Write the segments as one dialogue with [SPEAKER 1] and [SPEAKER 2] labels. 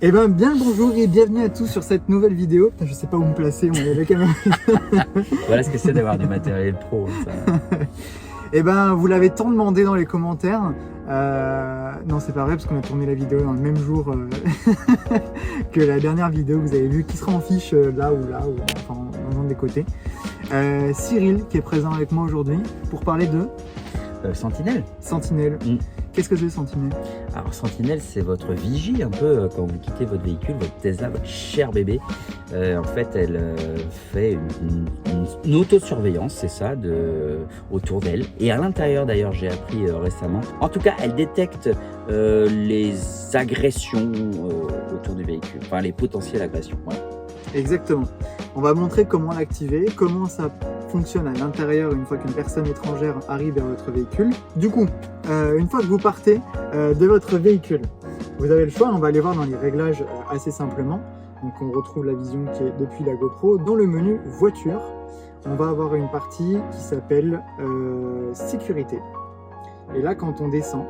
[SPEAKER 1] Eh ben, bien le bonjour et bienvenue à tous sur cette nouvelle vidéo. Putain, je sais pas où me placer, on est la caméra.
[SPEAKER 2] Voilà ce que c'est d'avoir du matériel pro. Ça.
[SPEAKER 1] Eh ben, vous l'avez tant demandé dans les commentaires. Non, c'est pas vrai parce qu'on a tourné la vidéo dans le même jour que la dernière vidéo que vous avez vue, qui sera en fiche là ou enfin dans un des côtés. Cyril qui est présent avec moi aujourd'hui pour parler de
[SPEAKER 2] Sentinelle.
[SPEAKER 1] Sentinelle. Qu'est-ce que c'est Sentinelle?
[SPEAKER 2] Alors Sentinelle, c'est votre vigie un peu quand vous quittez votre véhicule, votre Tesla, votre cher bébé. En fait, elle fait une autosurveillance, c'est ça, autour d'elle. Et à l'intérieur d'ailleurs, j'ai appris récemment. En tout cas, elle détecte les agressions autour du véhicule, enfin les potentielles agressions. Voilà.
[SPEAKER 1] Exactement. On va montrer comment l'activer, comment ça fonctionne à l'intérieur une fois qu'une personne étrangère arrive vers votre véhicule. Du coup, une fois que vous partez de votre véhicule, vous avez le choix, on va aller voir dans les réglages assez simplement. Donc on retrouve la vision qui est depuis la GoPro. Dans le menu voiture, on va avoir une partie qui s'appelle sécurité. Et là, quand on descend,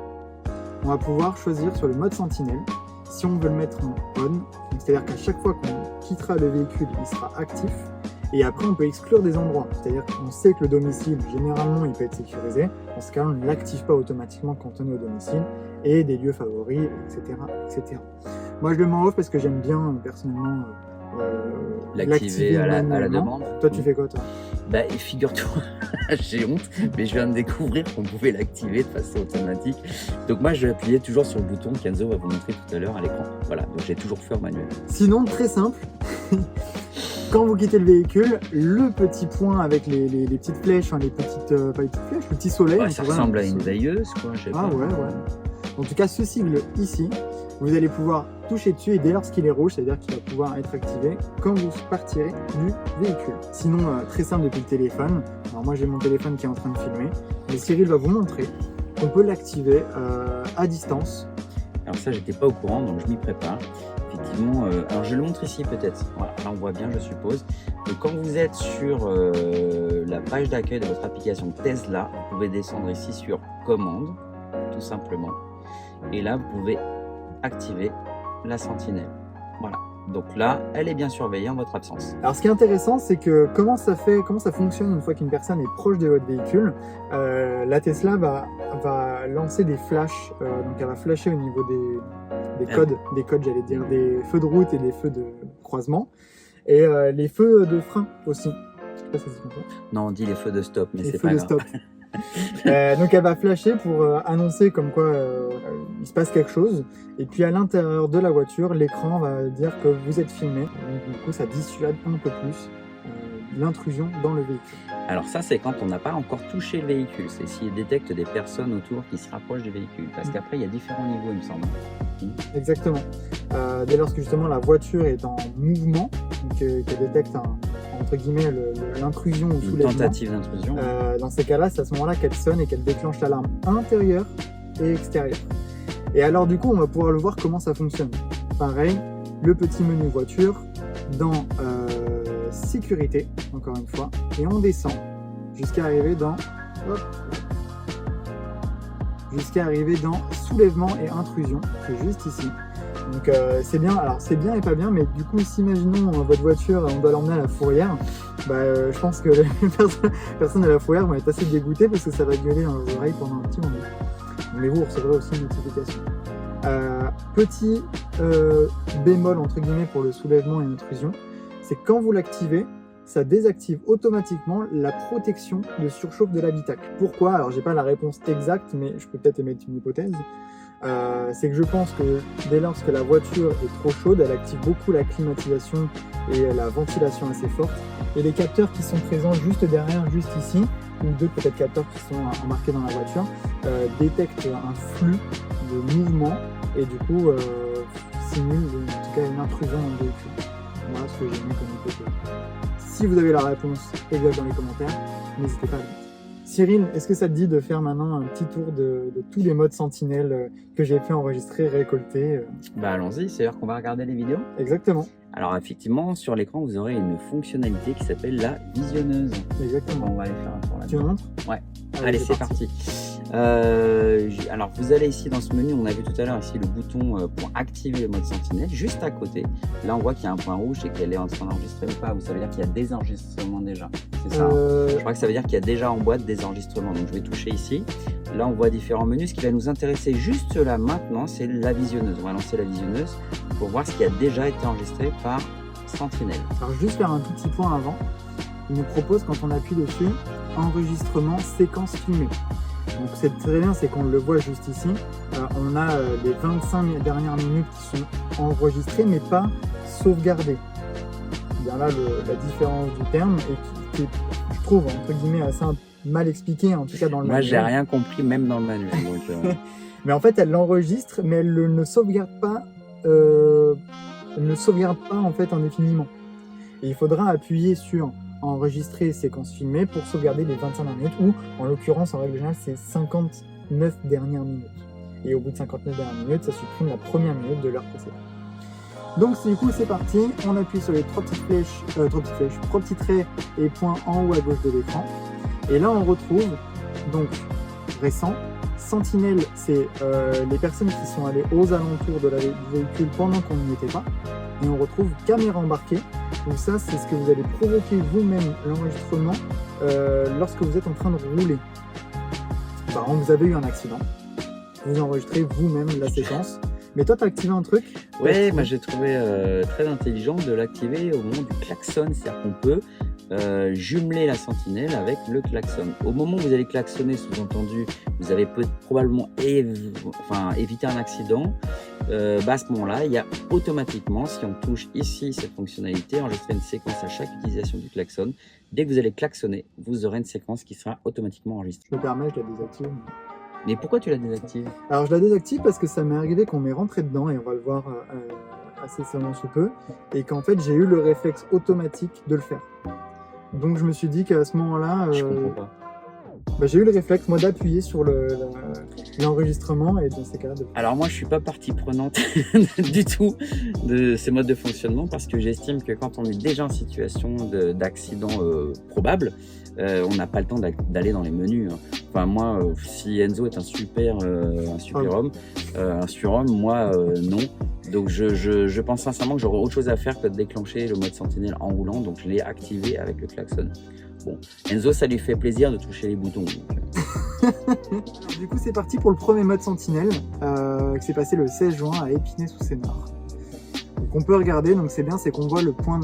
[SPEAKER 1] on va pouvoir choisir sur le mode sentinelle si on veut le mettre en on. C'est-à-dire qu'à chaque fois qu'on quittera le véhicule, il sera actif. Et après, on peut exclure des endroits. C'est-à-dire qu'on sait que le domicile, généralement, il peut être sécurisé. Dans ce cas, on ne l'active pas automatiquement quand on est au domicile. Et des lieux favoris, etc. etc. Moi, je le mets en off parce que j'aime bien, personnellement,
[SPEAKER 2] l'activer à la demande.
[SPEAKER 1] Toi, tu fais quoi, toi?
[SPEAKER 2] Bah, figure-toi, j'ai honte, mais je viens de découvrir qu'on pouvait l'activer de façon automatique. Donc moi, je vais appuyer toujours sur le bouton qu'Enzo va vous montrer tout à l'heure à l'écran. Voilà, donc j'ai toujours fait en manuel.
[SPEAKER 1] Sinon, très simple. Quand vous quittez le véhicule, le petit point avec les petites flèches, hein, pas les petites flèches, le petit soleil.
[SPEAKER 2] Ouais, ça ressemble à une veilleuse, quoi, je sais pas.
[SPEAKER 1] Ah ouais. En tout cas, ce sigle ici, vous allez pouvoir toucher dessus et dès lors qu'il est rouge, c'est-à-dire qu'il va pouvoir être activé quand vous partirez du véhicule. Sinon, très simple depuis le téléphone. Alors moi, j'ai mon téléphone qui est en train de filmer. Mais Cyril va vous montrer qu'on peut l'activer à distance.
[SPEAKER 2] Alors ça, j'étais pas au courant, donc je m'y prépare. Effectivement, alors je le montre ici peut-être. Voilà, là on voit bien, je suppose. Donc quand vous êtes sur la page d'accueil de votre application Tesla, vous pouvez descendre ici sur commande, tout simplement. Et là, vous pouvez activer la sentinelle. Voilà. Donc là, elle est bien surveillée en votre absence.
[SPEAKER 1] Alors ce qui est intéressant, c'est que comment ça fonctionne une fois qu'une personne est proche de votre véhicule. La Tesla va lancer des flashs, donc elle va flasher au niveau des codes, j'allais dire, des feux de route et des feux de croisement, et les feux de frein aussi. Je sais pas si c'est comme ça.
[SPEAKER 2] Non, on dit les feux de stop, mais c'est
[SPEAKER 1] feux
[SPEAKER 2] pas
[SPEAKER 1] de
[SPEAKER 2] grave.
[SPEAKER 1] stop. Donc elle va flasher pour annoncer comme quoi il se passe quelque chose, et puis à l'intérieur de la voiture, l'écran va dire que vous êtes filmé. Donc, du coup, ça dissuade un peu plus l'intrusion dans le véhicule.
[SPEAKER 2] Alors ça, c'est quand on n'a pas encore touché le véhicule. C'est s'il détecte des personnes autour qui se rapprochent du véhicule. Parce qu'après, il y a différents niveaux, il me semble.
[SPEAKER 1] Exactement. Dès lors que justement la voiture est en mouvement, donc qu'elle détecte entre guillemets l'intrusion ou soulèvement.
[SPEAKER 2] Une tentative d'intrusion.
[SPEAKER 1] Dans ces cas-là, c'est à ce moment-là qu'elle sonne et qu'elle déclenche l'alarme intérieure et extérieure. Et alors du coup, on va pouvoir le voir comment ça fonctionne. Pareil, le petit menu voiture dans sécurité, encore une fois, et on descend jusqu'à arriver dans soulèvement et intrusion, c'est juste ici. Donc c'est bien, alors c'est bien et pas bien, mais du coup si imaginons votre voiture, on doit l'emmener à la fourrière, je pense que les personnes à la fourrière vont être assez dégoûtées parce que ça va gueuler dans les oreilles pendant un petit moment. Mais vous recevrez aussi une notification. Petit bémol entre guillemets pour le soulèvement et l'intrusion, c'est quand vous l'activez, ça désactive automatiquement la protection de surchauffe de l'habitacle. Pourquoi? Alors j'ai pas la réponse exacte, mais je peux peut-être émettre une hypothèse. C'est que je pense que dès lors que la voiture est trop chaude, elle active beaucoup la climatisation et la ventilation assez forte. Et les capteurs qui sont présents juste derrière, juste ici, ou d'autres peut-être capteurs qui sont embarqués dans la voiture, détectent un flux de mouvement et du coup simulent en tout cas une intrusion dans le véhicule. Voilà ce que j'ai mis comme hypothèse. Si vous avez la réponse exacte dans les commentaires, n'hésitez pas à le mettre. Cyril, est-ce que ça te dit de faire maintenant un petit tour de tous les modes sentinelle que j'ai pu enregistrer, récolter
[SPEAKER 2] Allons-y, c'est l'heure qu'on va regarder les vidéos.
[SPEAKER 1] Exactement.
[SPEAKER 2] Alors effectivement, sur l'écran, vous aurez une fonctionnalité qui s'appelle la visionneuse.
[SPEAKER 1] Exactement.
[SPEAKER 2] On va aller faire un tour là.
[SPEAKER 1] Tu me montres?
[SPEAKER 2] Ouais. Allez, c'est parti. Alors, vous allez ici dans ce menu, on a vu tout à l'heure ici le bouton pour activer le mode sentinelle. Juste à côté, là on voit qu'il y a un point rouge et qu'elle est en train d'enregistrer ou pas. Ou ça veut dire qu'il y a des enregistrements déjà. C'est ça. Je crois que ça veut dire qu'il y a déjà en boîte des enregistrements. Donc je vais toucher ici. Là on voit différents menus. Ce qui va nous intéresser juste là maintenant, c'est la visionneuse. On va lancer la visionneuse pour voir ce qui a déjà été enregistré par Sentinelle.
[SPEAKER 1] Alors juste faire un tout petit point avant. Il nous propose, quand on appuie dessus, enregistrement séquence filmée. Donc c'est très bien, c'est qu'on le voit juste ici. On a les 25 dernières minutes qui sont enregistrées mais pas sauvegardées. Il y a là la différence du terme et qui je trouve entre guillemets assez mal expliqué, en tout cas dans le manuel.
[SPEAKER 2] Moi j'ai rien compris même dans le manuel. Donc,
[SPEAKER 1] Mais en fait elle l'enregistre mais elle ne sauvegarde pas en fait indéfiniment. Et il faudra appuyer sur enregistrer séquence filmée pour sauvegarder les 25 dernières minutes ou en l'occurrence en règle générale c'est 59 dernières minutes. Et au bout de 59 dernières minutes ça supprime la première minute de l'heure précédente. Donc du coup c'est parti, on appuie sur les trois petits traits et points en haut à gauche de l'écran. Et là on retrouve donc récent. Sentinelle, c'est les personnes qui sont allées aux alentours du véhicule pendant qu'on n'y était pas. Et on retrouve caméra embarquée. Donc ça, c'est ce que vous allez provoquer vous-même l'enregistrement lorsque vous êtes en train de rouler. Par exemple, vous avez eu un accident. Vous enregistrez vous-même la séquence. Mais toi, tu as activé un truc?
[SPEAKER 2] Ouais, moi j'ai trouvé très intelligent de l'activer au moment du klaxon. C'est-à-dire qu'on peut jumeler la sentinelle avec le klaxon. Au moment où vous allez klaxonner, sous-entendu, vous avez probablement évité un accident. À ce moment-là, il y a automatiquement, si on touche ici cette fonctionnalité, enregistrer une séquence à chaque utilisation du klaxon. Dès que vous allez klaxonner, vous aurez une séquence qui sera automatiquement enregistrée.
[SPEAKER 1] Je me permets, je la désactive.
[SPEAKER 2] Mais pourquoi tu la désactives?
[SPEAKER 1] Alors je la désactive parce que ça m'est arrivé qu'on m'est rentré dedans et on va le voir assez seulement sous peu. Et qu'en fait j'ai eu le réflexe automatique de le faire. Donc je me suis dit qu'à ce moment-là,
[SPEAKER 2] Je comprends pas.
[SPEAKER 1] J'ai eu le réflexe moi d'appuyer sur l'enregistrement et dans ces cas-là de...
[SPEAKER 2] Alors moi je suis pas partie prenante du tout de ces modes de fonctionnement parce que j'estime que quand on est déjà en situation d'accident probable, on n'a pas le temps d'aller dans les menus. Enfin moi, si Enzo est un super homme, un surhomme, moi non. Donc je pense sincèrement que j'aurais autre chose à faire que de déclencher le mode sentinelle en roulant, donc je l'ai activé avec le klaxon. Bon, Enzo, ça lui fait plaisir de toucher les boutons.
[SPEAKER 1] Du coup, c'est parti pour le premier mode sentinelle qui s'est passé le 16 juin à Épinay-sous-Sénart. Donc on peut regarder, donc c'est bien, c'est qu'on voit le point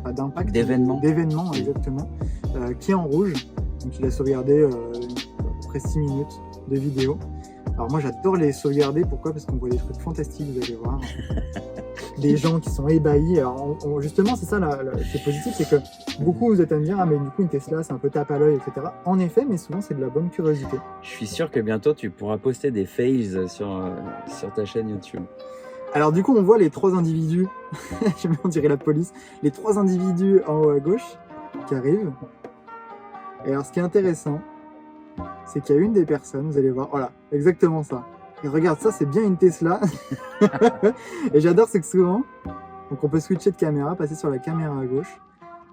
[SPEAKER 1] d'impact, d'événement exactement, qui est en rouge. Donc il a sauvegardé à peu près 6 minutes de vidéo. Alors moi j'adore les sauvegarder, pourquoi? Parce qu'on voit des trucs fantastiques, vous allez voir. Des gens qui sont ébahis. Alors justement c'est ça qui est positif, c'est que beaucoup vous êtes à me dire ah mais du coup une Tesla c'est un peu tape à l'œil, etc. En effet, mais souvent c'est de la bonne curiosité.
[SPEAKER 2] Je suis sûr que bientôt tu pourras poster des fails sur ta chaîne YouTube.
[SPEAKER 1] Alors du coup on voit les trois individus, on dirait la police, les trois individus en haut à gauche qui arrivent. Et alors ce qui est intéressant, c'est qu'il y a une des personnes, vous allez voir, voilà, exactement ça. Et regarde ça, c'est bien une Tesla. Et j'adore, c'est que souvent, donc on peut switcher de caméra, passer sur la caméra à gauche.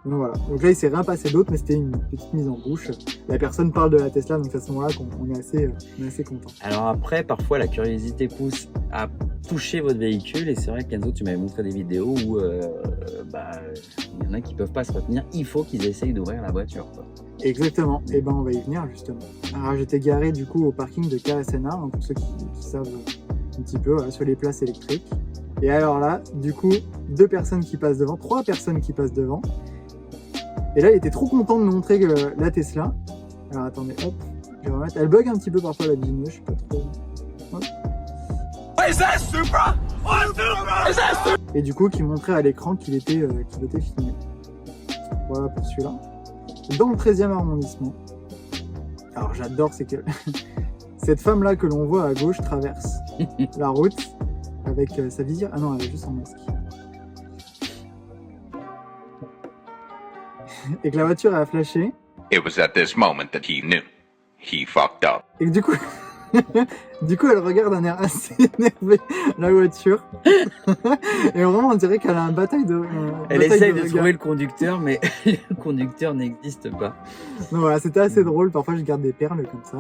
[SPEAKER 1] Donc voilà. Donc là, il s'est rien passé d'autre, mais c'était une petite mise en bouche. La personne parle de la Tesla, donc à ce moment-là, on est assez content.
[SPEAKER 2] Alors après, parfois, la curiosité pousse à toucher votre véhicule. Et c'est vrai qu'Enzo, tu m'avais montré des vidéos où il y en a qui peuvent pas se retenir. Il faut qu'ils essayent d'ouvrir la voiture, quoi.
[SPEAKER 1] Exactement, et ben on va y venir justement. Alors j'étais garé du coup au parking de KSNA, hein, pour ceux qui savent un petit peu, voilà, sur les places électriques. Et alors là, du coup, trois personnes qui passent devant. Et là, il était trop content de montrer que la Tesla. Alors attendez, hop, je vais remettre. Elle bug un petit peu parfois la vignette, je sais pas trop. Hop. Et du coup, qui montrait à l'écran qu'il était filmé. Voilà pour celui-là. Dans le 13e arrondissement. Alors j'adore, c'est que cette femme-là que l'on voit à gauche traverse la route avec sa visière. Ah non, elle est juste en masque. Et que la voiture a flashé.
[SPEAKER 3] It was at this moment that he knew he fucked up.
[SPEAKER 1] Et que du coup, Du coup, elle regarde d'un air assez énervé la voiture. Et vraiment, on dirait qu'elle a un bataille de.
[SPEAKER 2] Elle essaye de trouver le conducteur, mais le conducteur n'existe pas.
[SPEAKER 1] Donc voilà, c'était assez drôle. Parfois, je garde des perles comme ça.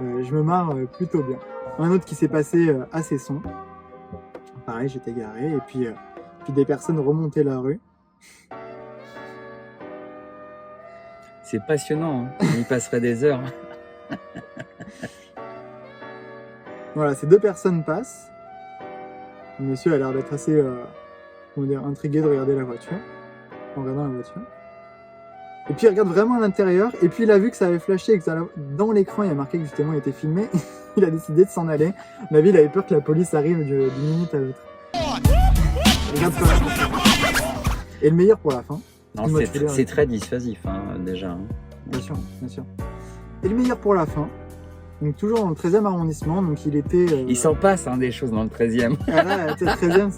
[SPEAKER 1] Je me marre plutôt bien. Un autre qui s'est passé à Cesson. Pareil, j'étais garé. Et puis des personnes remontaient la rue.
[SPEAKER 2] C'est passionnant, hein. On y passerait des heures.
[SPEAKER 1] Voilà, ces deux personnes passent. Le monsieur a l'air d'être assez intrigué de regarder la voiture, en regardant la voiture. Et puis il regarde vraiment à l'intérieur, et puis il a vu que ça avait flashé, et que dans l'écran il y a marqué que justement il était filmé. Il a décidé de s'en aller. À mon avis, il avait peur que la police arrive d'une minute à l'autre. Regarde quand même. Et le meilleur pour la fin.
[SPEAKER 2] Non, c'est très dissuasif, hein, déjà. Hein.
[SPEAKER 1] Bien sûr, bien sûr. Et le meilleur pour la fin. Donc toujours dans le 13e arrondissement, donc il était...
[SPEAKER 2] Il s'en passe hein, des choses dans le 13e.
[SPEAKER 1] Ah là, le 13e,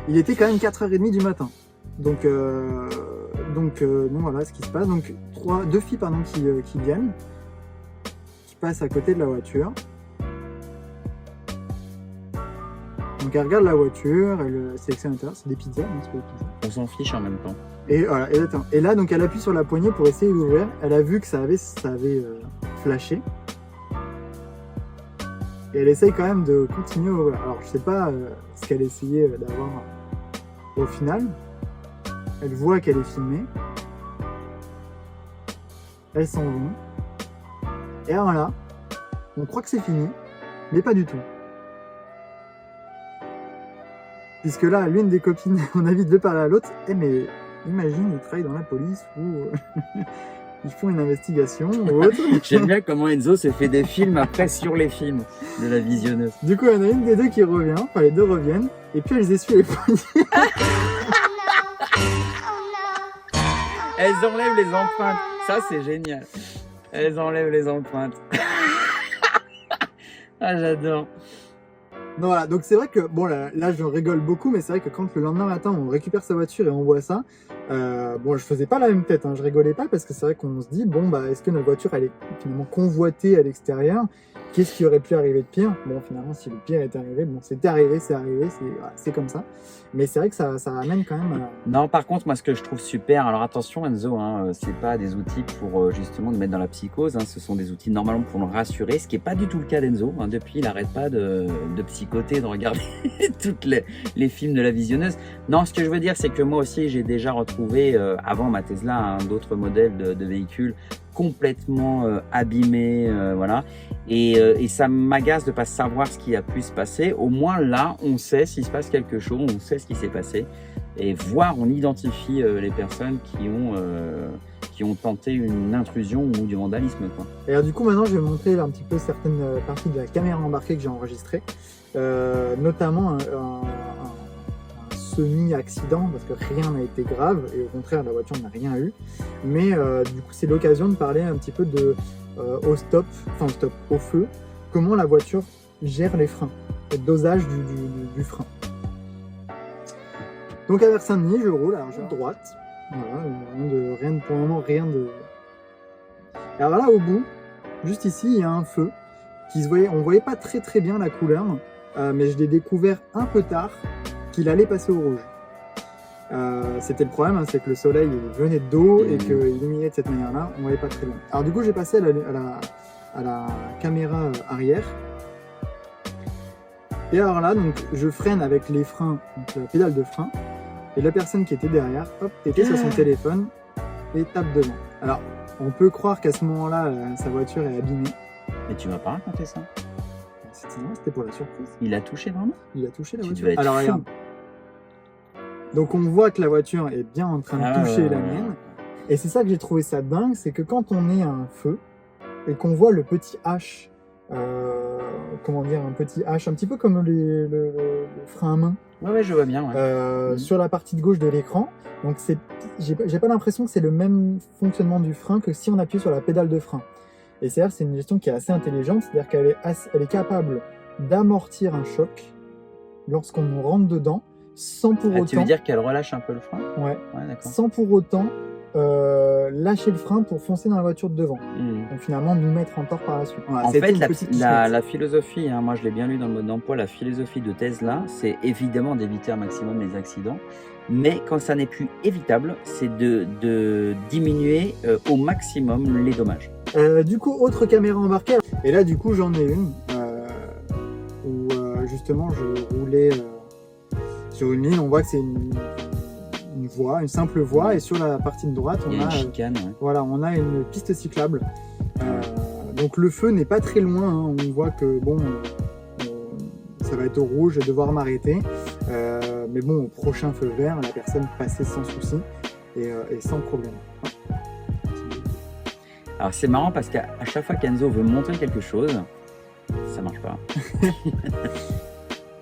[SPEAKER 1] il était quand même 4h30 du matin. Donc voilà ce qui se passe. Donc deux filles pardon, qui viennent, qui passent à côté de la voiture. Donc elle regarde la voiture, elle sélectionne l'intérieur, c'est des pizzas, hein, c'est pas des pizzas.
[SPEAKER 2] On s'en fiche en même temps.
[SPEAKER 1] Et voilà, et là donc elle appuie sur la poignée pour essayer d'ouvrir. Elle a vu que ça avait flashé. Et elle essaye quand même de continuer à ouvrir. Alors je sais pas ce qu'elle essayait d'avoir au final. Elle voit qu'elle est filmée. Elle s'en va. Et alors là, on croit que c'est fini, mais pas du tout. Puisque là, l'une des copines, on a vite de parler à l'autre. Eh mais imagine, ils travaillent dans la police ou ils font une investigation ou autre.
[SPEAKER 2] J'aime bien comment Enzo se fait des films après sur les films de la visionneuse.
[SPEAKER 1] Du coup, il y en a une des deux qui revient, enfin les deux reviennent, et puis elles essuient les poignets.
[SPEAKER 2] Elles enlèvent les empreintes. Ça, c'est génial. Elles enlèvent les empreintes. Ah, j'adore.
[SPEAKER 1] Non, voilà, donc c'est vrai que, bon là je rigole beaucoup, mais c'est vrai que quand le lendemain matin on récupère sa voiture et on voit ça, bon je faisais pas la même tête, hein, je rigolais pas parce que c'est vrai qu'on se dit, bon bah est-ce que notre voiture elle est finalement convoitée à l'extérieur? Qu'est-ce qui aurait pu arriver de pire? Bon finalement si le pire est arrivé, bon c'est arrivé, c'est comme ça. Mais c'est vrai que ça ramène quand même à...
[SPEAKER 2] Non, par contre, moi ce que je trouve super, alors attention Enzo, hein, c'est pas des outils pour justement nous mettre dans la psychose, hein, ce sont des outils normalement pour nous rassurer, ce qui est pas du tout le cas d'Enzo, hein, depuis il arrête pas de psychoter, de regarder toutes les films de la visionneuse. Non, ce que je veux dire c'est que moi aussi j'ai déjà retrouvé, avant ma Tesla, hein, d'autres modèles de véhicules complètement abîmés, voilà. Et ça m'agace de pas savoir ce qui a pu se passer. Au moins là, on sait s'il se passe quelque chose, on sait ce qui s'est passé. Et on identifie les personnes qui ont tenté une intrusion ou du vandalisme, quoi.
[SPEAKER 1] Et alors du coup maintenant je vais montrer un petit peu certaines parties de la caméra embarquée que j'ai enregistrée, notamment un semi-accident parce que rien n'a été grave et au contraire la voiture n'a rien eu. Mais du coup c'est l'occasion de parler un petit peu de au feu, comment la voiture gère les freins, le dosage du frein. Donc à Vers-Saint-Denis, je roule, alors je droite, voilà, pour le moment rien de... Alors là au bout, juste ici, il y a un feu, on voyait pas très bien la couleur, mais je l'ai découvert un peu tard, qu'il allait passer au rouge. C'était le problème, hein, c'est que le soleil venait d'eau et qu'il illuminait de cette manière-là, on voyait pas très bien. Alors du coup j'ai passé à la caméra arrière. Et alors là, donc, je freine avec les freins, donc la pédale de frein, et la personne qui était derrière, hop, était sur son téléphone et tape devant. Alors, on peut croire qu'à ce moment-là, sa voiture est abîmée.
[SPEAKER 2] Mais tu m'as pas raconté ça?
[SPEAKER 1] C'était pour la surprise.
[SPEAKER 2] Il a touché vraiment?
[SPEAKER 1] Il a touché la
[SPEAKER 2] Tu
[SPEAKER 1] voiture.
[SPEAKER 2] devais être
[SPEAKER 1] Alors
[SPEAKER 2] fou.
[SPEAKER 1] regarde. Donc on voit que la voiture est bien en train de toucher la mienne. Et c'est ça que j'ai trouvé ça dingue, c'est que quand on est à un feu et qu'on voit le petit H, un petit H, un petit peu comme le frein à main.
[SPEAKER 2] Ouais, je vois bien. Ouais.
[SPEAKER 1] Sur la partie de gauche de l'écran. Donc j'ai pas l'impression que c'est le même fonctionnement du frein que si on appuie sur la pédale de frein. Et c'est une gestion qui est assez intelligente, c'est-à-dire qu'elle est capable d'amortir un choc lorsqu'on nous rentre dedans, sans pour autant...
[SPEAKER 2] Tu veux dire qu'elle relâche un peu le frein?
[SPEAKER 1] Ouais.
[SPEAKER 2] D'accord.
[SPEAKER 1] Sans pour autant lâcher le frein pour foncer dans la voiture de devant. Donc finalement nous mettre en tort par la suite. Voilà,
[SPEAKER 2] En fait, la philosophie, hein, moi je l'ai bien lu dans le mode d'emploi, la philosophie de Tesla, c'est évidemment d'éviter un maximum les accidents, mais quand ça n'est plus évitable, c'est de diminuer au maximum les dommages.
[SPEAKER 1] Du coup, autre caméra embarquée, et là du coup j'en ai une, où justement je roulais sur une ligne, on voit que c'est une voie, une simple voie, et sur la partie de droite on
[SPEAKER 2] Il y a
[SPEAKER 1] a
[SPEAKER 2] une chicane, ouais.
[SPEAKER 1] voilà, on a une piste cyclable. Donc le feu n'est pas très loin, hein. On voit que bon, ça va être au rouge, je vais devoir m'arrêter, mais bon, au prochain feu vert, la personne passait sans souci et sans problème.
[SPEAKER 2] Alors c'est marrant parce qu'à chaque fois qu'Enzo veut montrer quelque chose, ça marche pas.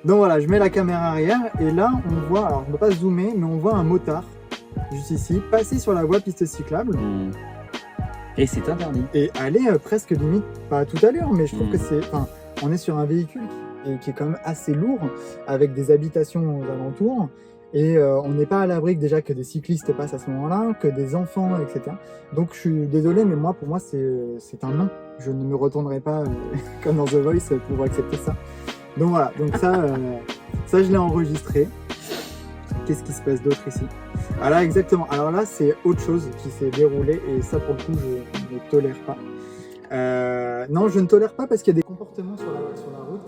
[SPEAKER 1] Donc voilà, je mets la caméra arrière et là on voit, alors on ne peut pas zoomer, mais on voit un motard juste ici passer sur la voie piste cyclable.
[SPEAKER 2] Et c'est interdit.
[SPEAKER 1] Et aller presque limite, pas à toute allure, mais je trouve que c'est, enfin, on est sur un véhicule qui est quand même assez lourd, avec des habitations aux alentours, et on n'est pas à l'abri déjà que des cyclistes passent à ce moment-là, que des enfants, etc. Donc je suis désolé, mais moi, pour moi, c'est un non. Je ne me retournerai pas comme dans The Voice pour accepter ça. Donc voilà, donc ça je l'ai enregistré. Qu'est-ce qui se passe d'autre ici? Ah là, exactement. Alors là, c'est autre chose qui s'est déroulé, et ça, pour le coup, je ne tolère pas. Non, je ne tolère pas parce qu'il y a des comportements sur la route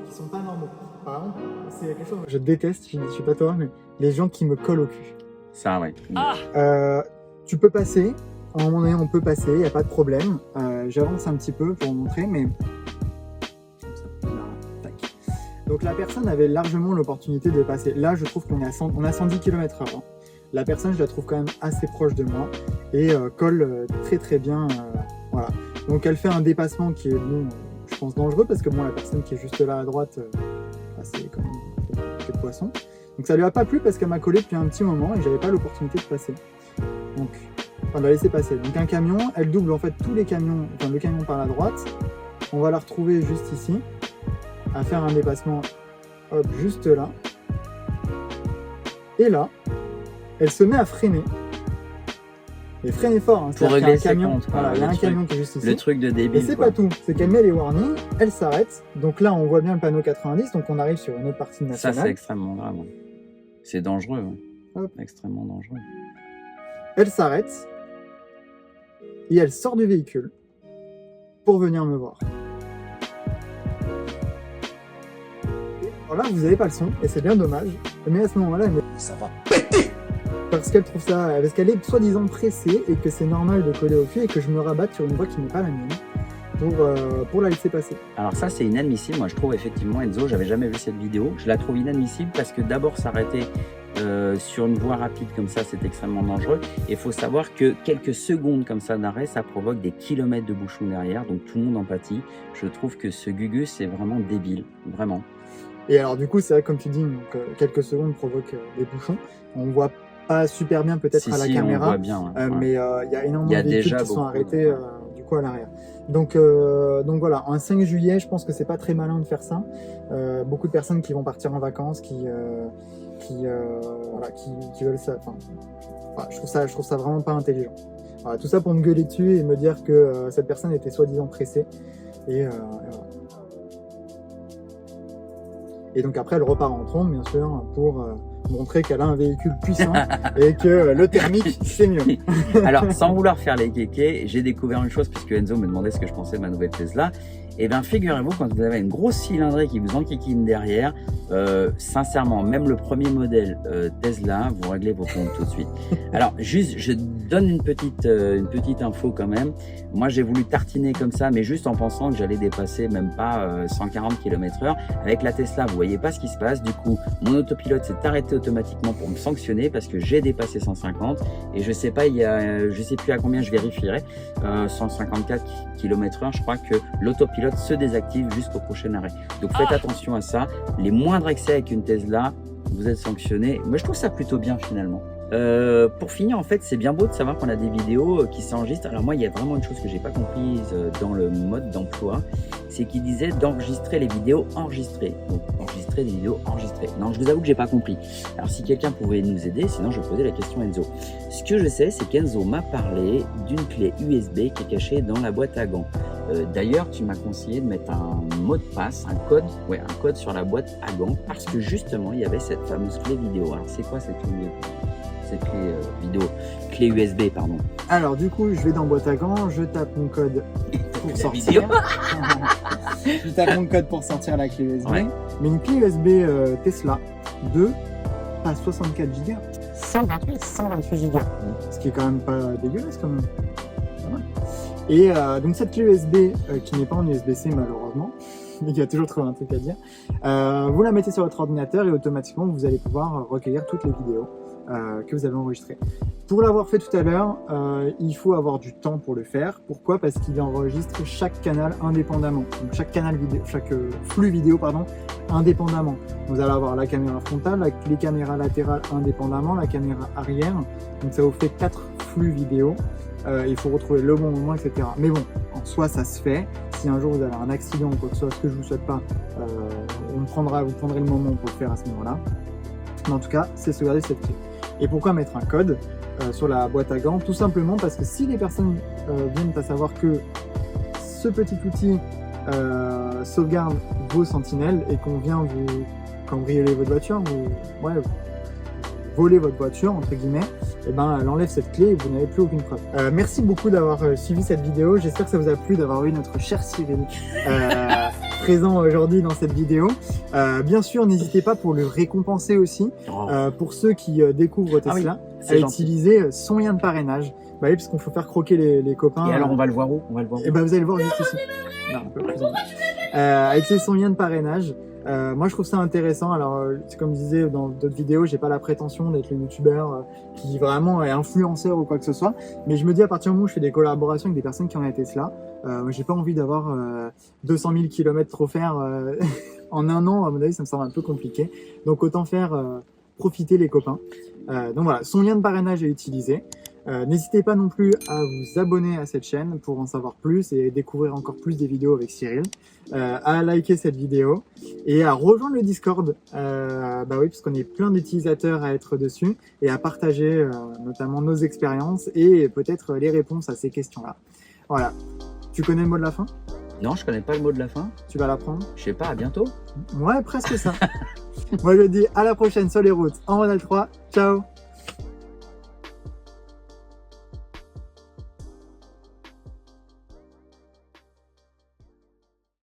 [SPEAKER 1] qui sont pas normaux. Par exemple, c'est quelque chose que je déteste, je suis pas toi, mais les gens qui me collent au cul.
[SPEAKER 2] Ça, ouais.
[SPEAKER 1] Tu peux passer, à un moment donné, on peut passer, il n'y a pas de problème. J'avance un petit peu pour vous montrer, mais... Donc la personne avait largement l'opportunité de passer. Là, je trouve qu'on est à 110 km/h. Hein. La personne, je la trouve quand même assez proche de moi et colle très très bien. Voilà. Donc elle fait un dépassement qui est, bon, je pense dangereux, parce que bon, la personne qui est juste là à droite, c'est quand même quelques poissons. Donc ça lui a pas plu parce qu'elle m'a collé depuis un petit moment et j'avais pas l'opportunité de passer. Donc, enfin, de la laisser passer. Donc un camion, elle double en fait tous les camions, enfin le camion par la droite. On va la retrouver juste ici, à faire un dépassement, hop, juste là. Et là, elle se met à freiner. Et freiner fort, hein.
[SPEAKER 2] Pour régler ses
[SPEAKER 1] camion,
[SPEAKER 2] comptes.
[SPEAKER 1] voilà, il y a un camion qui est juste ici.
[SPEAKER 2] Le truc de débile.
[SPEAKER 1] Et c'est pas tout, c'est qu'elle met les warnings, elle s'arrête. Donc là, on voit bien le panneau 90, donc on arrive sur une autre partie nationale.
[SPEAKER 2] Ça, c'est extrêmement grave. C'est dangereux. Ouais.
[SPEAKER 1] Hop.
[SPEAKER 2] Extrêmement dangereux.
[SPEAKER 1] Elle s'arrête et elle sort du véhicule pour venir me voir. Alors là, vous n'avez pas le son, et c'est bien dommage. Mais à ce moment-là, elle me dit, ça va péter, parce qu'elle trouve ça, parce qu'elle est soi-disant pressée et que c'est normal de coller au cul et que je me rabatte sur une voie qui n'est pas la mienne pour la laisser passer.
[SPEAKER 2] Alors ça, c'est inadmissible. Moi, je trouve effectivement, Enzo, j'avais jamais vu cette vidéo. Je la trouve inadmissible parce que d'abord, s'arrêter sur une voie rapide comme ça, c'est extrêmement dangereux. Et il faut savoir que quelques secondes comme ça d'arrêt, ça provoque des kilomètres de bouchons derrière. Donc tout le monde en pâtit. Je trouve que ce Gugus, c'est vraiment débile. Vraiment.
[SPEAKER 1] Et alors du coup, c'est vrai, comme tu dis, donc, quelques secondes provoquent des bouchons. On voit pas super bien peut-être à la caméra,
[SPEAKER 2] on voit bien, ouais.
[SPEAKER 1] mais il y a énormément de véhicules qui sont arrêtés du coup à l'arrière. Donc voilà, un 5 juillet, je pense que c'est pas très malin de faire ça. Beaucoup de personnes qui vont partir en vacances, qui veulent ça. Enfin, je trouve ça vraiment pas intelligent. Voilà, tout ça pour me gueuler dessus et me dire que cette personne était soi-disant pressée. Et voilà. Et donc après, elle repart en trombe, bien sûr, pour montrer qu'elle a un véhicule puissant et que le thermique, c'est mieux.
[SPEAKER 2] Alors, sans vouloir faire les kékés, j'ai découvert une chose, puisque Enzo me demandait ce que je pensais de ma nouvelle Tesla. Et bien, figurez-vous, quand vous avez une grosse cylindrée qui vous enquiquine derrière, sincèrement, même le premier modèle Tesla, vous réglez vos comptes tout de suite. Alors, juste, je donne une petite info quand même. Moi, j'ai voulu tartiner comme ça, mais juste en pensant que j'allais dépasser même pas 140 km/h. Avec la Tesla, vous voyez pas ce qui se passe. Du coup, mon autopilote s'est arrêté automatiquement pour me sanctionner parce que j'ai dépassé 150. Et je sais pas, je sais plus à combien je vérifierai. 154 km/h, je crois que l'autopilote se désactive jusqu'au prochain arrêt. Donc faites attention à ça. Les moindres excès avec une Tesla, vous êtes sanctionné. Moi, je trouve ça plutôt bien finalement. Pour finir, en fait, c'est bien beau de savoir qu'on a des vidéos qui s'enregistrent. Alors moi, il y a vraiment une chose que j'ai pas comprise dans le mode d'emploi, c'est qu'il disait d'enregistrer les vidéos enregistrées. Donc enregistrer des vidéos enregistrées. Non, je vous avoue que j'ai pas compris. Alors si quelqu'un pouvait nous aider, sinon je vais poser la question à Enzo. Ce que je sais, c'est qu'Enzo m'a parlé d'une clé USB qui est cachée dans la boîte à gants. D'ailleurs, tu m'as conseillé de mettre un mot de passe, un code sur la boîte à gants, parce que justement, il y avait cette fameuse clé vidéo. Alors c'est quoi cette clé USB, pardon.
[SPEAKER 1] Alors du coup, je vais dans boîte à gants, je tape mon code pour
[SPEAKER 2] La
[SPEAKER 1] sortir.
[SPEAKER 2] vidéo.
[SPEAKER 1] Je tape mon code pour sortir la clé USB.
[SPEAKER 2] Ouais.
[SPEAKER 1] Mais une clé USB Tesla 2 à 64 Go. 128 Go. Ce qui est quand même pas dégueulasse quand même. Pas mal. Et donc cette clé USB qui n'est pas en USB-C malheureusement, mais qui a toujours trouvé un truc à dire, vous la mettez sur votre ordinateur et automatiquement vous allez pouvoir recueillir toutes les vidéos que vous avez enregistrées. Pour l'avoir fait tout à l'heure, il faut avoir du temps pour le faire. Pourquoi? Parce qu'il enregistre chaque canal indépendamment. Donc chaque canal vidéo, chaque flux vidéo pardon, indépendamment. Vous allez avoir la caméra frontale, les caméras latérales indépendamment, la caméra arrière. Donc ça vous fait 4 flux vidéo. Il faut retrouver le bon moment, etc. Mais bon, en soi, ça se fait. Si un jour vous avez un accident ou quoi que ce soit, ce que je vous souhaite pas, vous prendrez le moment pour le faire à ce moment-là. Mais en tout cas, c'est sauvegarder cette clé. Et pourquoi mettre un code sur la boîte à gants? Tout simplement parce que si les personnes viennent à savoir que ce petit outil sauvegarde vos sentinelles et qu'on vient vous cambrioler votre voiture, vous voler votre voiture, entre guillemets, et ben elle enlève cette clé et vous n'avez plus aucune preuve. Merci beaucoup d'avoir suivi cette vidéo. J'espère que ça vous a plu d'avoir eu notre cher Cyril présent aujourd'hui dans cette vidéo. Bien sûr, n'hésitez pas pour le récompenser aussi, pour ceux qui découvrent Tesla, à utiliser son lien de parrainage. Bah oui, parce qu'on faut faire croquer les copains.
[SPEAKER 2] Et alors on va le voir où?
[SPEAKER 1] Et bah vous allez le voir juste ici. Non, un peu plus en bas. Avec son lien de parrainage. Moi je trouve ça intéressant. Alors c'est comme je disais dans d'autres vidéos, j'ai pas la prétention d'être le youtubeur qui vraiment est influenceur ou quoi que ce soit, mais je me dis à partir du moment où je fais des collaborations avec des personnes qui ont la Tesla, j'ai pas envie d'avoir 200 000 km trop faire en un an. À mon avis ça me semble un peu compliqué, donc autant faire profiter les copains. Donc voilà, son lien de parrainage est utilisé. N'hésitez pas non plus à vous abonner à cette chaîne pour en savoir plus et découvrir encore plus des vidéos avec Cyril, à liker cette vidéo et à rejoindre le Discord, bah oui, parce qu'on est plein d'utilisateurs à être dessus et à partager notamment nos expériences et peut-être les réponses à ces questions-là. Voilà. Tu connais le mot de la fin?
[SPEAKER 2] Non, je connais pas le mot de la fin.
[SPEAKER 1] Tu vas l'apprendre?
[SPEAKER 2] Je sais pas, à bientôt.
[SPEAKER 1] Ouais, presque ça. Moi je dis à la prochaine sur les routes en Model 3. Ciao!